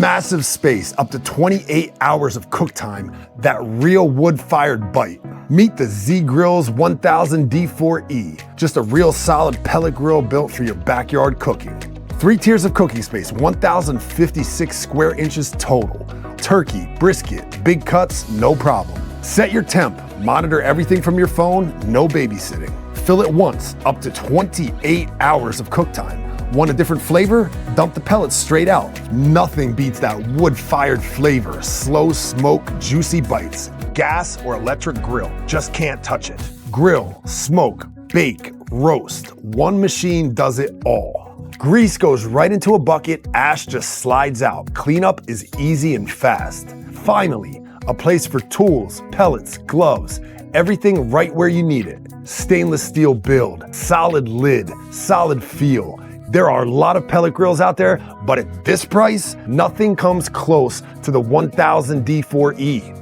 Massive space, up to 28 hours of cook time, that real wood-fired bite. Meet the Z-Grill's 1000 D4E, just a real solid pellet grill built for your backyard cooking. 3 tiers of cooking space, 1,056 square inches total. Turkey, brisket, big cuts, no problem. Set your temp, monitor everything from your phone, no babysitting. Fill it once, up to 28 hours of cook time. Want a different flavor? Dump the pellets straight out. Nothing beats that wood-fired flavor, slow smoke, juicy bites. Gas or electric grill, just can't touch it. Grill, smoke, bake, roast. One machine does it all. Grease goes right into a bucket, ash just slides out. Cleanup is easy and fast. Finally, a place for tools, pellets, gloves, everything right where you need it. Stainless steel build, solid lid, solid feel. There are a lot of pellet grills out there, but at this price, nothing comes close to the 1000 D4E.